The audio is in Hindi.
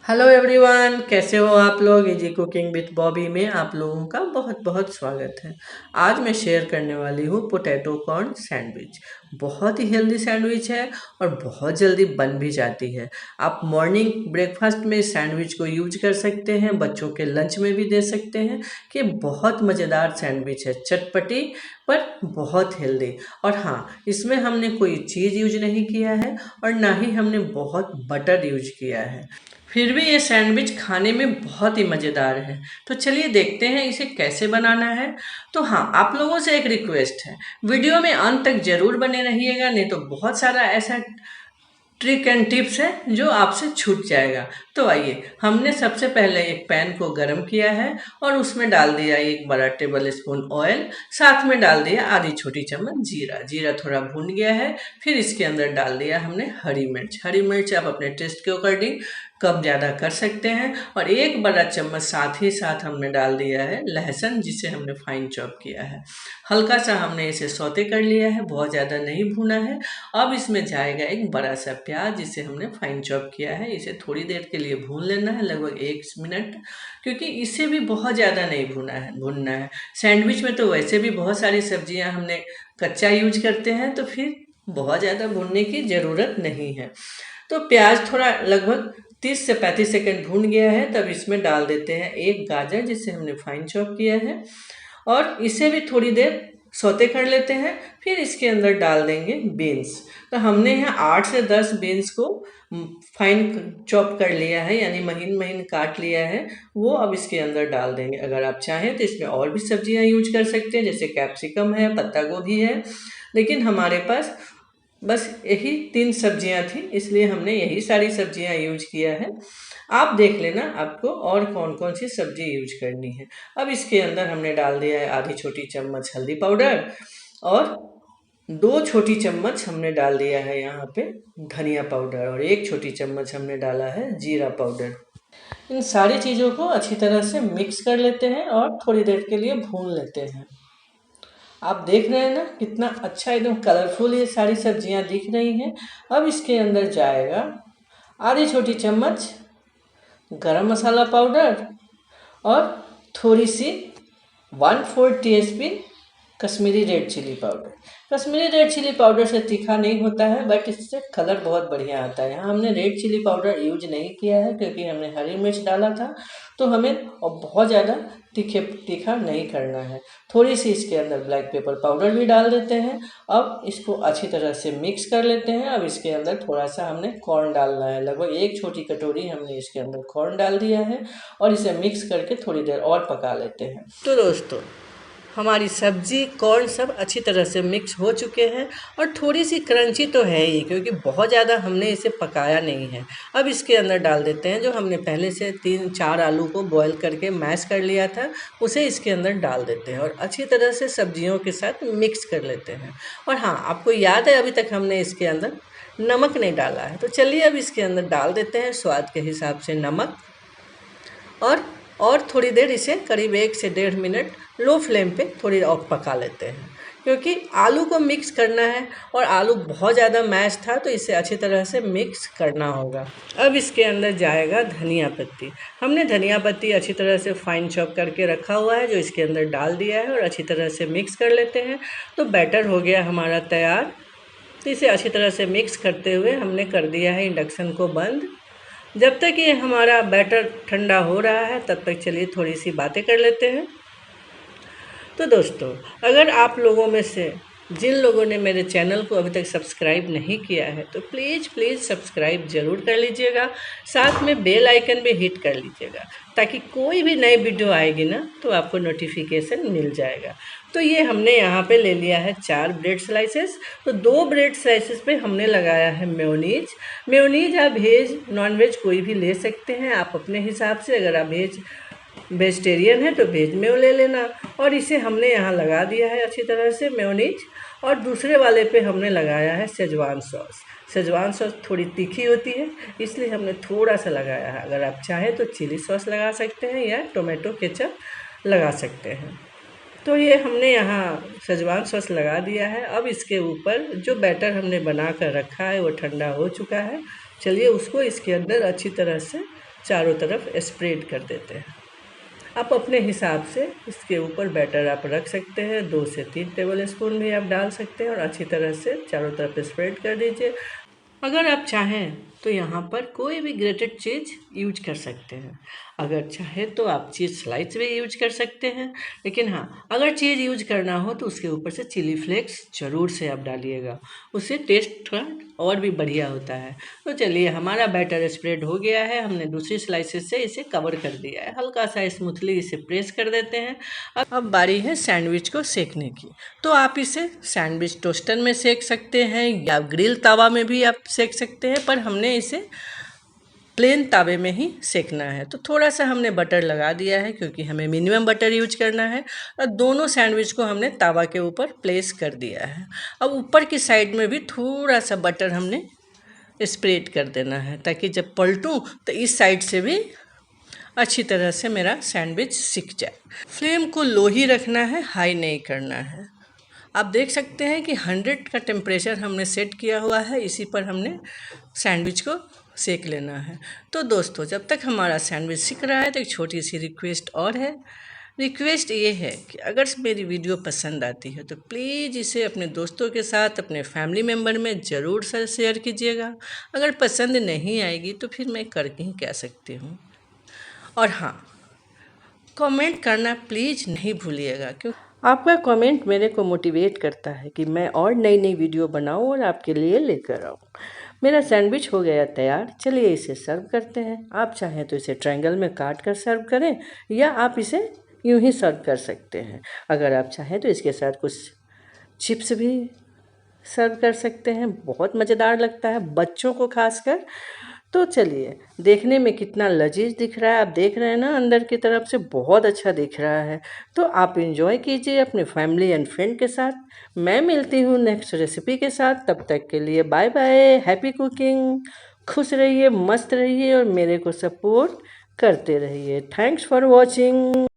हेलो एवरीवन, कैसे हो आप लोग। इजी कुकिंग विथ बॉबी में आप लोगों का बहुत बहुत स्वागत है। आज मैं शेयर करने वाली हूँ पोटैटो कॉर्न सैंडविच। बहुत ही हेल्दी सैंडविच है और बहुत जल्दी बन भी जाती है। आप मॉर्निंग ब्रेकफास्ट में इस सैंडविच को यूज कर सकते हैं, बच्चों के लंच में भी दे सकते हैं कि बहुत मज़ेदार सैंडविच है, चटपटी पर बहुत हेल्दी। और हाँ, इसमें हमने कोई चीज़ यूज नहीं किया है और ना ही हमने बहुत बटर यूज किया है, फिर भी ये सैंडविच खाने में बहुत ही मज़ेदार है। तो चलिए देखते हैं इसे कैसे बनाना है। तो हाँ, आप लोगों से एक रिक्वेस्ट है, वीडियो में अंत तक जरूर बने रहिएगा, नहीं तो बहुत सारा ऐसा ट्रिक एंड टिप्स है जो आपसे छूट जाएगा। तो आइए, हमने सबसे पहले एक पैन को गरम किया है और उसमें डाल दिया 1 बड़ा टेबल स्पून ऑयल। साथ में डाल दिया आधी छोटी चम्मच जीरा। जीरा थोड़ा भून गया है, फिर इसके अंदर डाल दिया हमने हरी मिर्च। हरी मिर्च आप अपने टेस्ट के अकॉर्डिंग कम ज़्यादा कर सकते हैं। और 1 बड़ा चम्मच साथ ही साथ हमने डाल दिया है लहसुन, जिसे हमने फाइन चॉप किया है। हल्का सा हमने इसे सौते कर लिया है, बहुत ज़्यादा नहीं भूना है। अब इसमें जाएगा एक बड़ा सा प्याज, जिसे हमने फाइन चॉप किया है। इसे थोड़ी देर के लिए भून लेना है, लगभग 1 मिनट, क्योंकि इसे भी बहुत ज़्यादा नहीं भूनना है। सैंडविच में तो वैसे भी बहुत सारी सब्जियां हमने कच्चा यूज करते हैं, तो फिर बहुत ज़्यादा भूनने की ज़रूरत नहीं है। तो प्याज थोड़ा लगभग 30 से 35 सेकंड भून गया है, तब इसमें डाल देते हैं एक गाजर, जिसे हमने फाइन चॉप किया है, और इसे भी थोड़ी देर सौते कर लेते हैं। फिर इसके अंदर डाल देंगे बीन्स। तो हमने यहाँ 8 से 10 बीन्स को फाइन चॉप कर लिया है, यानी महीन महीन काट लिया है। वो अब इसके अंदर डाल देंगे। अगर आप चाहें तो इसमें और भी सब्जियां यूज कर सकते हैं, जैसे कैप्सिकम है, पत्ता गोभी है, लेकिन हमारे पास बस यही 3 सब्जियां थी, इसलिए हमने यही सारी सब्जियां यूज किया है। आप देख लेना आपको और कौन कौन सी सब्जी यूज करनी है। अब इसके अंदर हमने डाल दिया है आधी छोटी चम्मच हल्दी पाउडर, और 2 छोटी चम्मच हमने डाल दिया है यहाँ पे धनिया पाउडर, और 1 छोटी चम्मच हमने डाला है जीरा पाउडर। इन सारी चीज़ों को अच्छी तरह से मिक्स कर लेते हैं और थोड़ी देर के लिए भून लेते हैं। आप देख रहे हैं ना, कितना अच्छा एकदम कलरफुल ये सारी सब्जियां दिख रही हैं। अब इसके अंदर जाएगा आधी छोटी चम्मच गरम मसाला पाउडर, और थोड़ी सी 1/4 teaspoon Kashmiri red chili powder. Kashmiri red chili powder से तीखा नहीं होता है, बट इससे कलर बहुत बढ़िया आता है। यहाँ हमने रेड चिली पाउडर यूज नहीं किया है, क्योंकि हमने हरी मिर्च डाला था, तो हमें और बहुत ज़्यादा तीखा नहीं करना है। थोड़ी सी इसके अंदर ब्लैक पेपर पाउडर भी डाल देते हैं। अब इसको अच्छी तरह से मिक्स कर लेते हैं। अब इसके अंदर थोड़ा सा हमने कॉर्न डालना है, लगभग 1 छोटी कटोरी हमने इसके अंदर कॉर्न डाल दिया है, और इसे मिक्स करके थोड़ी देर और पका लेते हैं। तो दोस्तों, हमारी सब्जी कॉर्न सब अच्छी तरह से मिक्स हो चुके हैं, और थोड़ी सी क्रंची तो है ही, क्योंकि बहुत ज़्यादा हमने इसे पकाया नहीं है। अब इसके अंदर डाल देते हैं जो हमने पहले से 3-4 आलू को बॉईल करके मैश कर लिया था, उसे इसके अंदर डाल देते हैं और अच्छी तरह से सब्जियों के साथ मिक्स कर लेते हैं। और हाँ, आपको याद है अभी तक हमने इसके अंदर नमक नहीं डाला है, तो चलिए अब इसके अंदर डाल देते हैं स्वाद के हिसाब से नमक, और थोड़ी देर इसे करीब 1 से 1.5 मिनट लो फ्लेम पे थोड़ी और पका लेते हैं, क्योंकि आलू को मिक्स करना है और आलू बहुत ज़्यादा मैश था, तो इसे अच्छी तरह से मिक्स करना होगा। अब इसके अंदर जाएगा धनिया पत्ती। हमने धनिया पत्ती अच्छी तरह से फाइन चॉप करके रखा हुआ है, जो इसके अंदर डाल दिया है और अच्छी तरह से मिक्स कर लेते हैं। तो बैटर हो गया हमारा तैयार। तो इसे अच्छी तरह से मिक्स करते हुए हमने कर दिया है इंडक्शन को बंद। जब तक ये हमारा बैटर ठंडा हो रहा है, तब तक चलिए थोड़ी सी बातें कर लेते हैं। तो दोस्तों, अगर आप लोगों में से जिन लोगों ने मेरे चैनल को अभी तक सब्सक्राइब नहीं किया है, तो प्लीज़ सब्सक्राइब ज़रूर कर लीजिएगा। साथ में बेल आइकन भी हिट कर लीजिएगा, ताकि कोई भी नई वीडियो आएगी ना, तो आपको नोटिफिकेशन मिल जाएगा। तो ये हमने यहाँ पे ले लिया है 4 ब्रेड स्लाइसेस। तो 2 ब्रेड स्लाइसेस पे हमने लगाया है मेयोनीज आप वेज नॉन वेज कोई भी ले सकते हैं, आप अपने हिसाब से। अगर आप वेजिटेरियन है तो वेज में ले लेना। और इसे हमने यहाँ लगा दिया है अच्छी तरह से मेयोनीज, और दूसरे वाले पे हमने लगाया है शेजवान सॉस। शेजवान सॉस थोड़ी तीखी होती है, इसलिए हमने थोड़ा सा लगाया है। अगर आप चाहें तो चिली सॉस लगा सकते हैं या टोमेटो केचप लगा सकते हैं। तो ये हमने यहाँ शेजवान सॉस लगा दिया है। अब इसके ऊपर जो बैटर हमने बना कर रखा है वो ठंडा हो चुका है। चलिए उसको इसके अंदर अच्छी तरह से चारों तरफ स्प्रेड कर देते हैं। आप अपने हिसाब से इसके ऊपर बैटर आप रख सकते हैं, 2 से 3 टेबल स्पून भी आप डाल सकते हैं और अच्छी तरह से चारों तरफ स्प्रेड कर दीजिए। अगर आप चाहें तो यहाँ पर कोई भी ग्रेटेड चीज़ यूज कर सकते हैं। अगर चाहे तो आप चीज़ स्लाइस भी यूज कर सकते हैं, लेकिन हाँ, अगर चीज़ यूज करना हो तो उसके ऊपर से चिली फ्लेक्स ज़रूर से आप डालिएगा, उससे टेस्ट थोड़ा और भी बढ़िया होता है। तो चलिए, हमारा बैटर स्प्रेड हो गया है, हमने दूसरी स्लाइसेस से इसे कवर कर दिया है, हल्का सा स्मूथली इसे प्रेस कर देते हैं। अब बारी है सैंडविच को सेकने की। तो आप इसे सैंडविच टोस्टर में सेक सकते हैं या ग्रिल तवा में भी आप सेक सकते हैं, पर हमने इसे प्लेन तावे में ही सेकना है। तो थोड़ा सा हमने बटर लगा दिया है क्योंकि हमें मिनिमम बटर यूज करना है, और दोनों सैंडविच को हमने तवा के ऊपर प्लेस कर दिया है। अब ऊपर की साइड में भी थोड़ा सा बटर हमने स्प्रेड कर देना है, ताकि जब पलटूं तो इस साइड से भी अच्छी तरह से मेरा सैंडविच सिक जाए। फ्लेम को लो ही रखना है, हाई नहीं करना है। आप देख सकते हैं कि 100 का टेम्परेचर हमने सेट किया हुआ है, इसी पर हमने सैंडविच को सेक लेना है। तो दोस्तों, जब तक हमारा सैंडविच सिक रहा है तो एक छोटी सी रिक्वेस्ट और है। रिक्वेस्ट ये है कि अगर मेरी वीडियो पसंद आती है तो प्लीज़ इसे अपने दोस्तों के साथ, अपने फैमिली मेम्बर में ज़रूर से शेयर कीजिएगा। अगर पसंद नहीं आएगी तो फिर मैं करके ही कह सकती हूँ। और हाँ, कमेंट करना प्लीज़ नहीं भूलिएगा, क्यों आपका कमेंट मेरे को मोटिवेट करता है कि मैं और नई नई वीडियो बनाऊं और आपके लिए लेकर आऊं। मेरा सैंडविच हो गया तैयार, चलिए इसे सर्व करते हैं। आप चाहें तो इसे ट्रायंगल में काट कर सर्व करें, या आप इसे यूं ही सर्व कर सकते हैं। अगर आप चाहें तो इसके साथ कुछ चिप्स भी सर्व कर सकते हैं, बहुत मज़ेदार लगता है बच्चों को खासकर। तो चलिए, देखने में कितना लजीज दिख रहा है, आप देख रहे हैं ना, अंदर की तरफ से बहुत अच्छा दिख रहा है। तो आप इंजॉय कीजिए अपने फैमिली एंड फ्रेंड के साथ। मैं मिलती हूँ नेक्स्ट रेसिपी के साथ, तब तक के लिए बाय बाय, हैप्पी कुकिंग। खुश रहिए, मस्त रहिए और मेरे को सपोर्ट करते रहिए। Thanks for watching.